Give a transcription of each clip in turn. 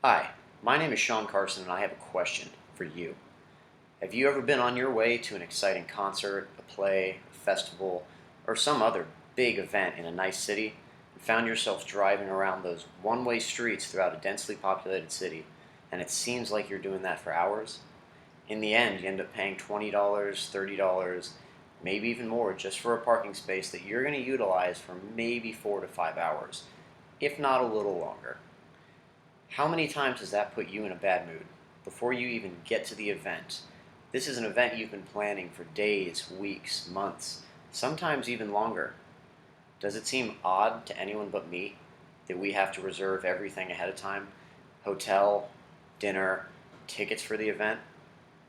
Hi, my name is Sean Carson and I have a question for you. Have you ever been on your way to an exciting concert, a play, a festival, or some other big event in a nice city and found yourself driving around those one-way streets throughout a densely populated city and it seems like you're doing that for hours? In the end, you end up paying $20, $30, maybe even more just for a parking space that you're going to utilize for maybe 4 to 5 hours, if not a little longer. How many times does that put you in a bad mood before you even get to the event? This is an event you've been planning for days, weeks, months, sometimes even longer. Does it seem odd to anyone but me that we have to reserve everything ahead of time? Hotel, dinner, tickets for the event?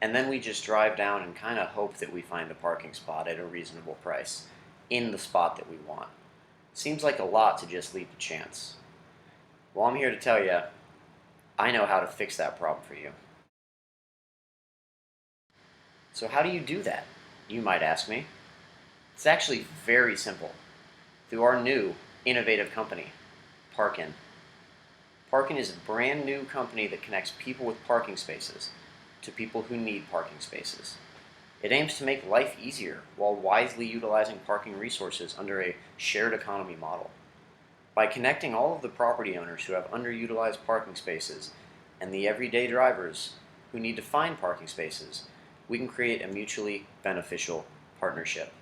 And then we just drive down and kind of hope that we find a parking spot at a reasonable price in the spot that we want. Seems like a lot to just leave to chance. Well, I'm here to tell you I know how to fix that problem for you. So how do you do that? You might ask me. It's actually very simple. Through our new, innovative company, ParkIn. ParkIn is a brand new company that connects people with parking spaces to people who need parking spaces. It aims to make life easier while wisely utilizing parking resources under a shared economy model. By connecting all of the property owners who have underutilized parking spaces and the everyday drivers who need to find parking spaces, we can create a mutually beneficial partnership.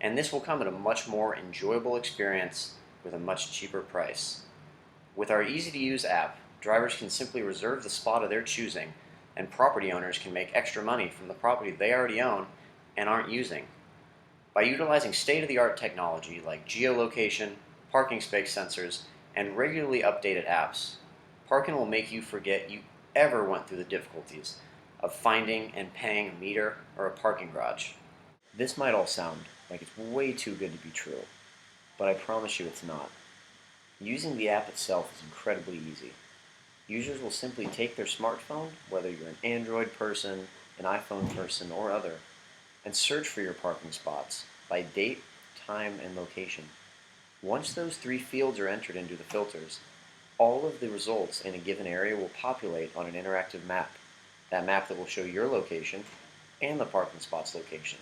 And this will come at a much more enjoyable experience with a much cheaper price. With our easy-to-use app, drivers can simply reserve the spot of their choosing, and property owners can make extra money from the property they already own and aren't using. By utilizing state-of-the-art technology like geolocation, parking space sensors, and regularly updated apps, ParkIn will make you forget you ever went through the difficulties of finding and paying a meter or a parking garage. This might all sound like it's way too good to be true, but I promise you it's not. Using the app itself is incredibly easy. Users will simply take their smartphone, whether you're an Android person, an iPhone person, or other, and search for your parking spots by date, time, and location. Once those three fields are entered into the filters, all of the results in a given area will populate on an interactive map. That map that will show your location and the parking spot's location.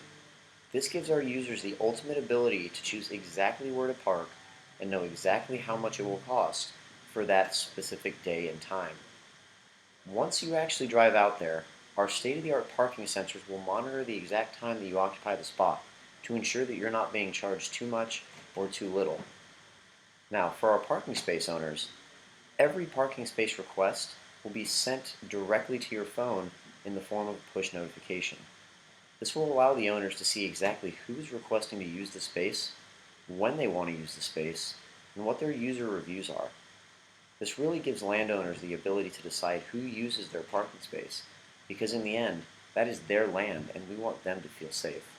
This gives our users the ultimate ability to choose exactly where to park and know exactly how much it will cost for that specific day and time. Once you actually drive out there, our state-of-the-art parking sensors will monitor the exact time that you occupy the spot to ensure that you're not being charged too much or too little. Now, for our parking space owners, every parking space request will be sent directly to your phone in the form of a push notification. This will allow the owners to see exactly who's requesting to use the space, when they want to use the space, and what their user reviews are. This really gives landowners the ability to decide who uses their parking space, because in the end, that is their land and we want them to feel safe.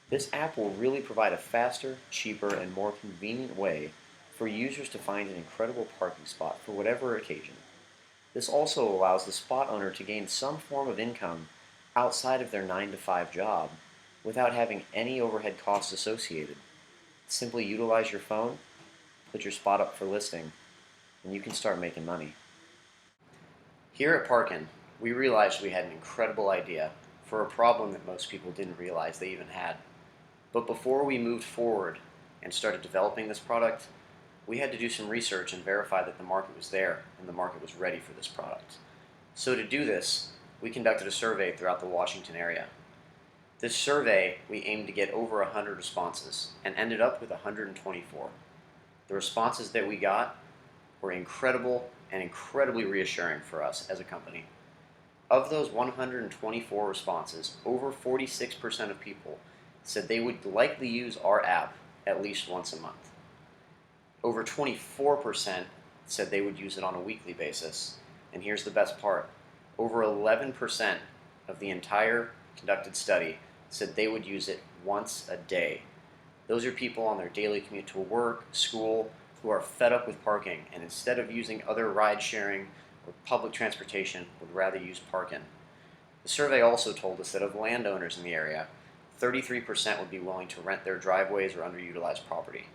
This app will really provide a faster, cheaper, and more convenient way for users to find an incredible parking spot for whatever occasion. This also allows the spot owner to gain some form of income outside of their 9 to 5 job without having any overhead costs associated. Simply utilize your phone, put your spot up for listing, and you can start making money. Here at ParkIn, we realized we had an incredible idea for a problem that most people didn't realize they even had. But before we moved forward and started developing this product, we had to do some research and verify that the market was there and the market was ready for this product. So to do this, we conducted a survey throughout the Washington area. This survey, we aimed to get over 100 responses and ended up with 124. The responses that we got were incredible and incredibly reassuring for us as a company. Of those 124 responses, over 46% of people said they would likely use our app at least once a month. Over 24% said they would use it on a weekly basis. And here's the best part. Over 11% of the entire conducted study said they would use it once a day. Those are people on their daily commute to work, school, who are fed up with parking and instead of using other ride sharing or public transportation would rather use ParkIn. The survey also told us that of landowners in the area, 33% would be willing to rent their driveways or underutilized property.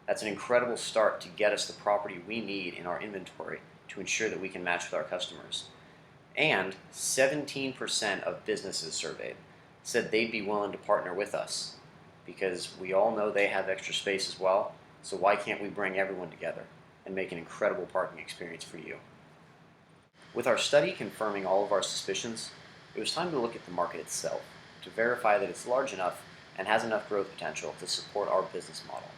That's an incredible start to get us the property we need in our inventory to ensure that we can match with our customers. And 17% of businesses surveyed said they'd be willing to partner with us because we all know they have extra space as well. So why can't we bring everyone together and make an incredible parking experience for you? With our study confirming all of our suspicions, it was time to look at the market itself to verify that it's large enough and has enough growth potential to support our business model.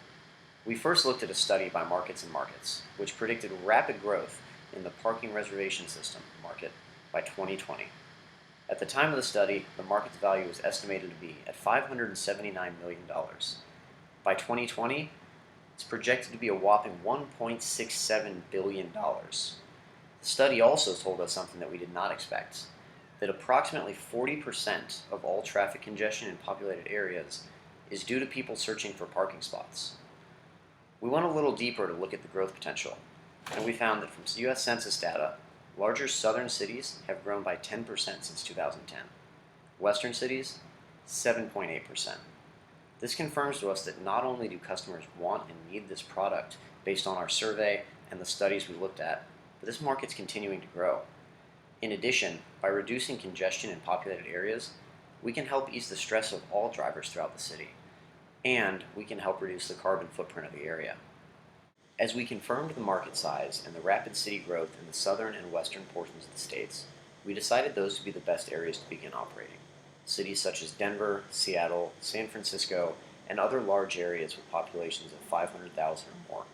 We first looked at a study by Markets and Markets, which predicted rapid growth in the parking reservation system market by 2020. At the time of the study, the market's value was estimated to be at $579 million. By 2020, it's projected to be a whopping $1.67 billion. The study also told us something that we did not expect, that approximately 40% of all traffic congestion in populated areas is due to people searching for parking spots. We went a little deeper to look at the growth potential, and we found that from U.S. Census data, larger southern cities have grown by 10% since 2010. Western cities, 7.8%. This confirms to us that not only do customers want and need this product based on our survey and the studies we looked at, but this market's continuing to grow. In addition, by reducing congestion in populated areas, we can help ease the stress of all drivers throughout the city, and we can help reduce the carbon footprint of the area. As we confirmed the market size and the rapid city growth in the southern and western portions of the states, we decided those to be the best areas to begin operating. Cities such as Denver, Seattle, San Francisco, and other large areas with populations of 500,000 or more.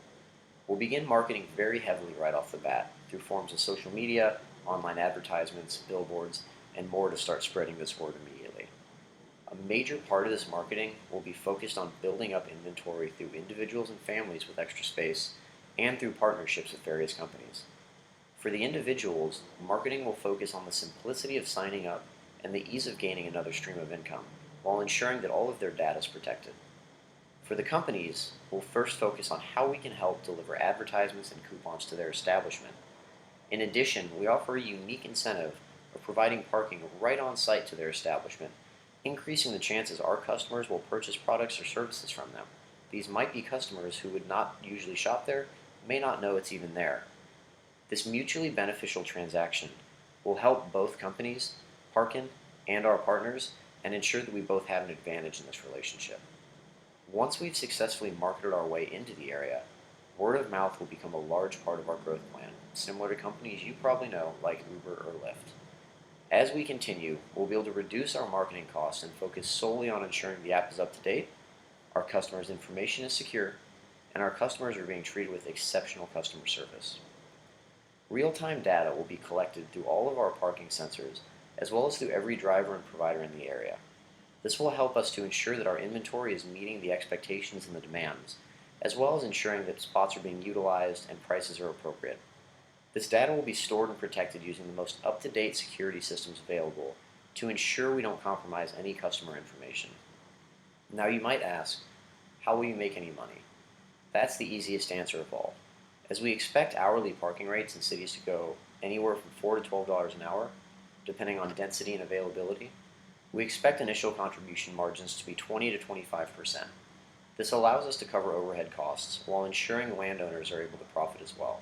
We'll begin marketing very heavily right off the bat through forms of social media, online advertisements, billboards, and more to start spreading this word immediately. A major part of this marketing will be focused on building up inventory through individuals and families with extra space and through partnerships with various companies. For the individuals, marketing will focus on the simplicity of signing up and the ease of gaining another stream of income, while ensuring that all of their data is protected. For the companies, we'll first focus on how we can help deliver advertisements and coupons to their establishment. In addition, we offer a unique incentive of providing parking right on site to their establishment, increasing the chances our customers will purchase products or services from them. These might be customers who would not usually shop there, may not know it's even there. This mutually beneficial transaction will help both companies, ParkIn, and our partners, and ensure that we both have an advantage in this relationship. Once we've successfully marketed our way into the area, word of mouth will become a large part of our growth plan, similar to companies you probably know like Uber or Lyft. As we continue, we'll be able to reduce our marketing costs and focus solely on ensuring the app is up to date, our customers' information is secure, and our customers are being treated with exceptional customer service. Real-time data will be collected through all of our parking sensors, as well as through every driver and provider in the area. This will help us to ensure that our inventory is meeting the expectations and the demands, as well as ensuring that spots are being utilized and prices are appropriate. This data will be stored and protected using the most up-to-date security systems available to ensure we don't compromise any customer information. Now you might ask, how will you make any money? That's the easiest answer of all. As we expect hourly parking rates in cities to go anywhere from $4 to $12 an hour, depending on density and availability, we expect initial contribution margins to be 20 to 25%. This allows us to cover overhead costs while ensuring landowners are able to profit as well.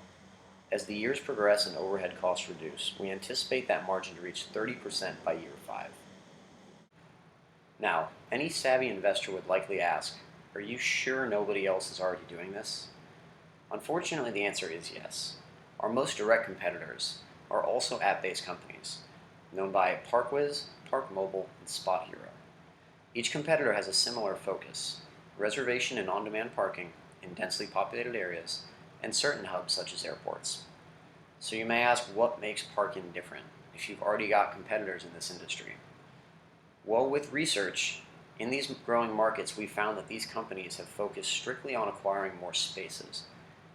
As the years progress and overhead costs reduce, we anticipate that margin to reach 30% by year 5. Now, any savvy investor would likely ask, are you sure nobody else is already doing this? Unfortunately, the answer is yes. Our most direct competitors are also app-based companies, known by ParkWiz, ParkMobile, and Spot Hero. Each competitor has a similar focus: reservation and on-demand parking in densely populated areas and certain hubs such as airports. So you may ask, what makes ParkIn different if you've already got competitors in this industry? Well, with research, in these growing markets, we found that these companies have focused strictly on acquiring more spaces.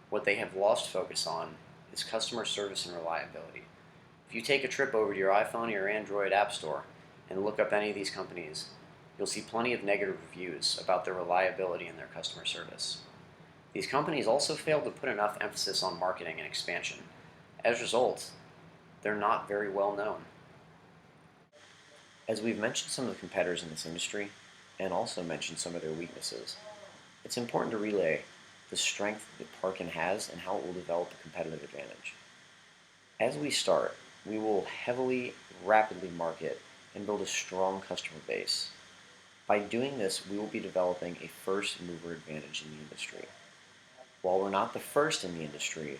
What they have lost focus on is customer service and reliability. If you take a trip over to your iPhone or your Android app store and look up any of these companies, you'll see plenty of negative reviews about their reliability and their customer service. These companies also failed to put enough emphasis on marketing and expansion. As a result, they're not very well known. As we've mentioned some of the competitors in this industry, and also mentioned some of their weaknesses, it's important to relay the strength that ParkIn has and how it will develop a competitive advantage. As we start, we will rapidly market and build a strong customer base. By doing this, we will be developing a first mover advantage in the industry. While we're not the first in the industry,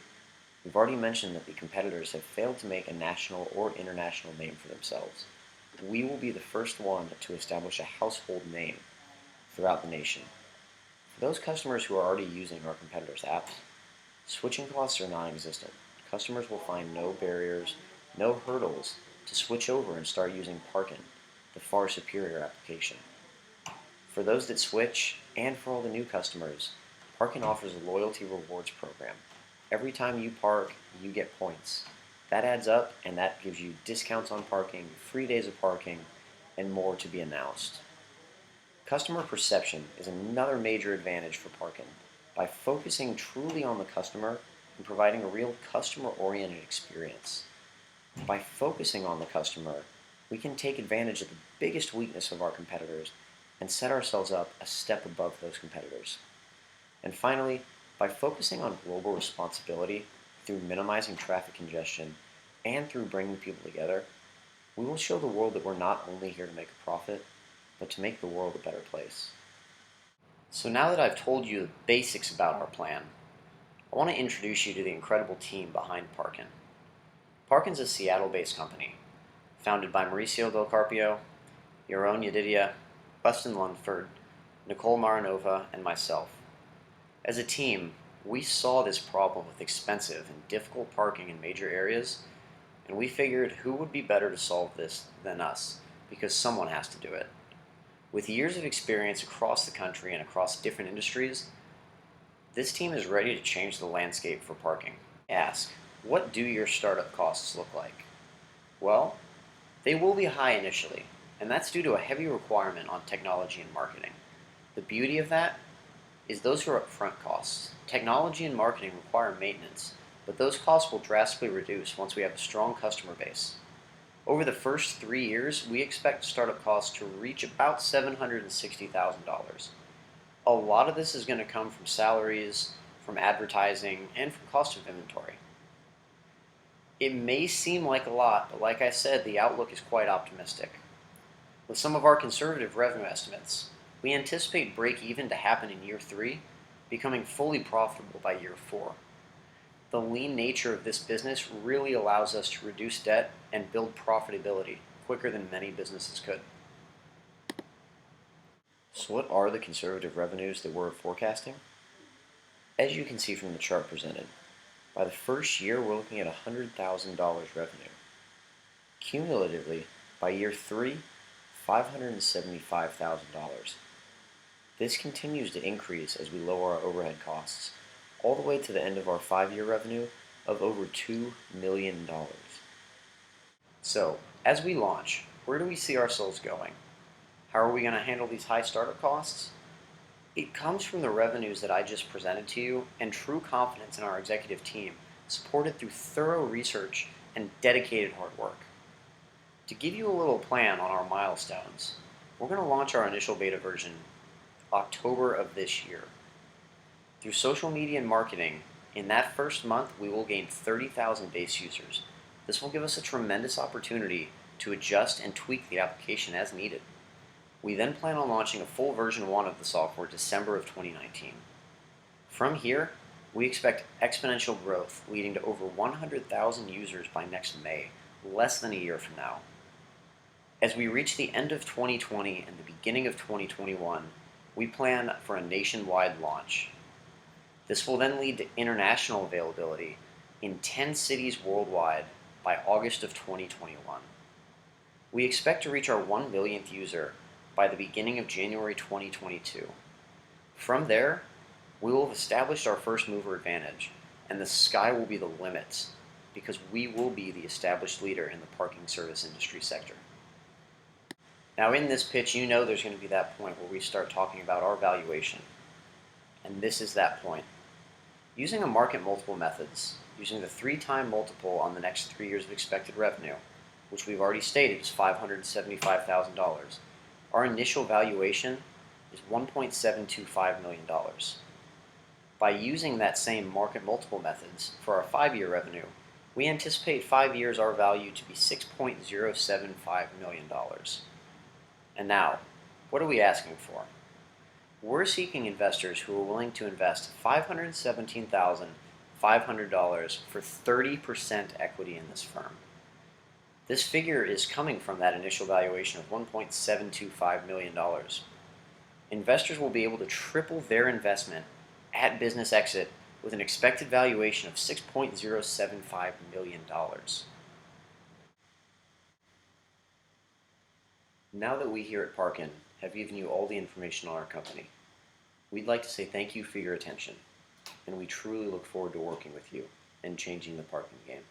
we've already mentioned that the competitors have failed to make a national or international name for themselves. We will be the first one to establish a household name throughout the nation. For those customers who are already using our competitors' apps, switching costs are non-existent. Customers will find no barriers, no hurdles to switch over and start using ParkIn, the far superior application. For those that switch, and for all the new customers, ParkIn offers a loyalty rewards program. Every time you park, you get points. That adds up, and that gives you discounts on parking, free days of parking, and more to be announced. Customer perception is another major advantage for ParkIn. By focusing truly on the customer and providing a real customer-oriented experience. By focusing on the customer, we can take advantage of the biggest weakness of our competitors and set ourselves up a step above those competitors. And finally, by focusing on global responsibility through minimizing traffic congestion and through bringing people together, we will show the world that we're not only here to make a profit, but to make the world a better place. So now that I've told you the basics about our plan, I want to introduce you to the incredible team behind ParkIn. ParkIn's a Seattle-based company, founded by Mauricio Del Carpio, Yaron Yedidia, Buston Lundford, Nicole Maranova, and myself. As a team, we saw this problem with expensive and difficult parking in major areas, and we figured who would be better to solve this than us, because someone has to do it. With years of experience across the country and across different industries, this team is ready to change the landscape for parking. Ask, what do your startup costs look like? Well, they will be high initially, and that's due to a heavy requirement on technology and marketing. The beauty of that is those are upfront costs. Technology and marketing require maintenance, but those costs will drastically reduce once we have a strong customer base. Over the first 3 years, we expect startup costs to reach about $760,000. A lot of this is going to come from salaries, from advertising, and from cost of inventory. It may seem like a lot, but like I said, the outlook is quite optimistic. With some of our conservative revenue estimates, we anticipate break-even to happen in year 3, becoming fully profitable by year 4. The lean nature of this business really allows us to reduce debt and build profitability quicker than many businesses could. So what are the conservative revenues that we're forecasting? As you can see from the chart presented, by the first year we're looking at $100,000 revenue. Cumulatively, by year 3, $575,000. This continues to increase as we lower our overhead costs, all the way to the end of our 5-year revenue of over $2 million. So, as we launch, where do we see ourselves going? How are we going to handle these high startup costs? It comes from the revenues that I just presented to you and true confidence in our executive team, supported through thorough research and dedicated hard work. To give you a little plan on our milestones, we're going to launch our initial beta version October of this year. Through social media and marketing, in that first month we will gain 30,000 base users. This will give us a tremendous opportunity to adjust and tweak the application as needed. We then plan on launching a full version 1 of the software December of 2019. From here, we expect exponential growth leading to over 100,000 users by next May, less than a year from now. As we reach the end of 2020 and the beginning of 2021, we plan for a nationwide launch. This will then lead to international availability in 10 cities worldwide by August of 2021. We expect to reach our 1 millionth user by the beginning of January 2022. From there, we will have established our first mover advantage, and the sky will be the limit, because we will be the established leader in the parking service industry sector. Now in this pitch, you know there's going to be that point where we start talking about our valuation. And this is that point. Using a market multiple methods, using the 3-time multiple on the next 3 years of expected revenue, which we've already stated is $575,000, our initial valuation is $1.725 million. By using that same market multiple methods for our 5-year revenue, we anticipate 5 years our value to be $6.075 million. And now, what are we asking for? We're seeking investors who are willing to invest $517,500 for 30% equity in this firm. This figure is coming from that initial valuation of $1.725 million. Investors will be able to triple their investment at business exit with an expected valuation of $6.075 million. Now that we here at ParkIn have given you all the information on our company, we'd like to say thank you for your attention, and we truly look forward to working with you and changing the parking game.